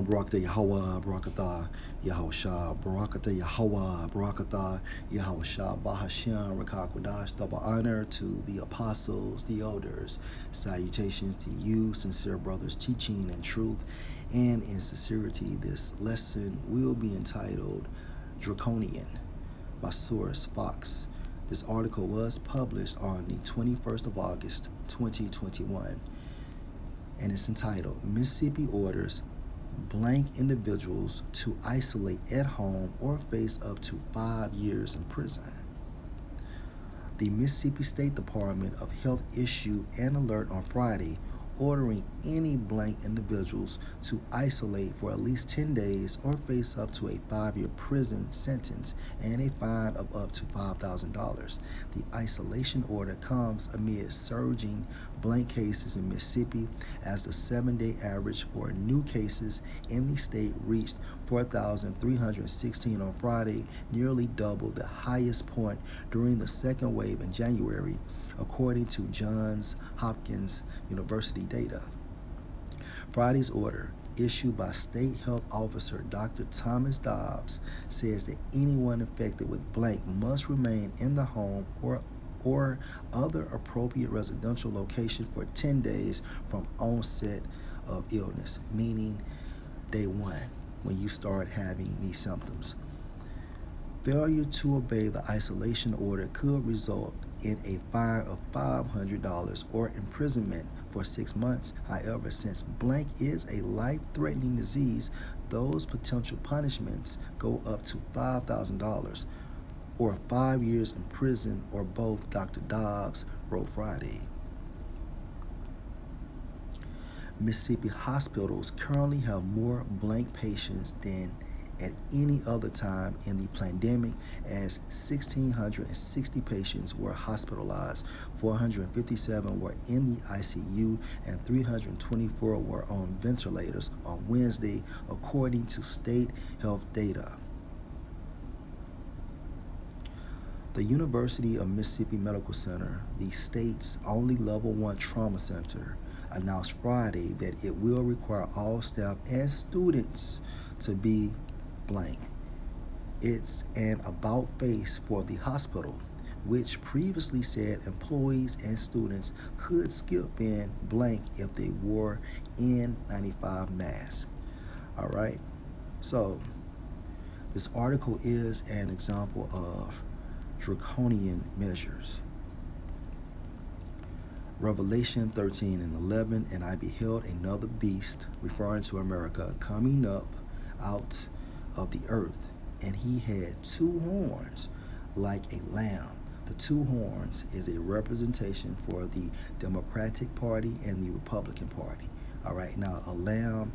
Barakatah Yahweh, Barakatah Yahusha, Barakatah Yahweh, Barakatah Yahusha, Bahashem, Rakakwadash, double honor to the apostles, the elders, salutations to you, sincere brothers, teaching in truth and in sincerity. This lesson will be entitled Draconian by source Fox. This article was published on the 21st of August, 2021, and it's entitled Mississippi Orders Blank Individuals to Isolate at Home or Face Up to 5 years in Prison. The Mississippi State Department of Health issued an alert on Friday ordering any blank individuals to isolate for at least 10 days or face up to a 5-year prison sentence and a fine of up to $5,000. The isolation order comes amid surging blank cases in Mississippi as the 7-day average for new cases in the state reached 4,316 on Friday, nearly double the highest point during the second wave in January, according to Johns Hopkins University data. Friday's order, issued by State Health Officer Dr. Thomas Dobbs, says that anyone infected with blank must remain in the home or other appropriate residential location for 10 days from onset of illness, meaning day one, when you start having these symptoms. Failure to obey the isolation order could result in a fine of $500 or imprisonment for 6 months. However, since blank is a life-threatening disease, those potential punishments go up to $5,000 or 5 years in prison or both, Dr. Dobbs wrote Friday. Mississippi hospitals currently have more blank patients than at any other time in the pandemic, as 1,660 patients were hospitalized, 457 were in the ICU, and 324 were on ventilators on Wednesday, according to state health data. The University of Mississippi Medical Center, the state's only level 1 trauma center, announced Friday that it will require all staff and students to be blank. It's an about face for the hospital, which previously said employees and students could skip in blank if they wore N95 masks. All right, so this article is an example of draconian measures. Revelation 13 and 11, and I beheld another beast, referring to America, coming up out of the earth, and he had 2 horns like a lamb. The 2 horns is a representation for the Democratic Party and the Republican Party. All right, now a lamb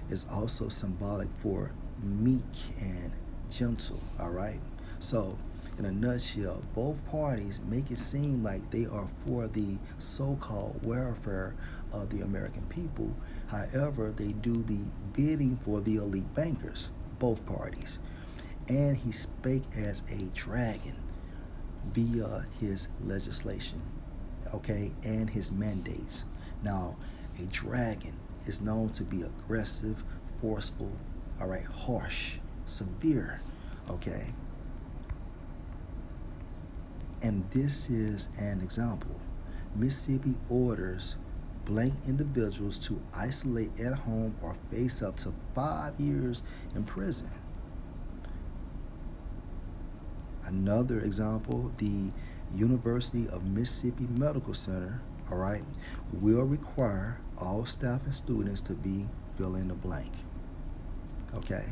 is also symbolic for meek and gentle. All right, so in a nutshell, both parties make it seem like they are for the so-called welfare of the American people. However, they do the bidding for the elite bankers, both parties. And he spake as a dragon via his legislation, okay, and his mandates. Now, a dragon is known to be aggressive, forceful, all right, harsh, severe, okay. And this is an example. Mississippi orders blank individuals to isolate at home or face up to 5 years in prison. Another example, the University of Mississippi Medical Center, all right, will require all staff and students to be fill in the blank. Okay.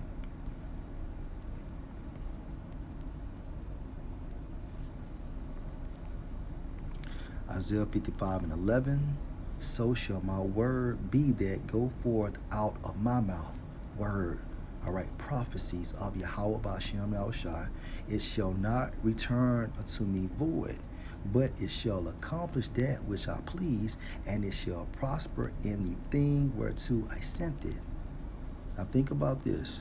Isaiah 55 and 11, so shall my word be that go forth out of my mouth. Word, all right, prophecies of Yahweh B'Shem Yahushai. It shall not return unto me void, but it shall accomplish that which I please, and it shall prosper in the thing whereto I sent it. Now think about this.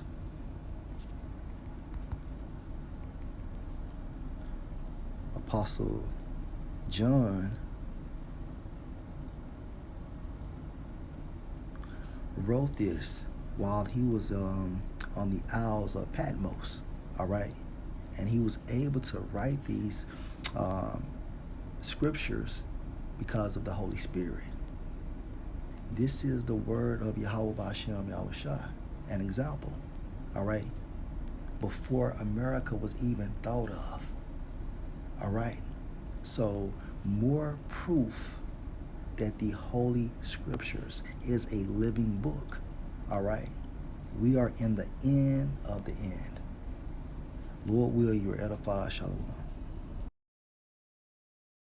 Apostle John wrote this while he was on the Isles of Patmos. All right. And he was able to write these scriptures because of the Holy Spirit. This is the word of Yahweh Bashem Yahushua, an example. All right. Before America was even thought of. All right. So more proof that the Holy Scriptures is a living book. All right. We are in the end of the end. Lord will you edify. Shalom.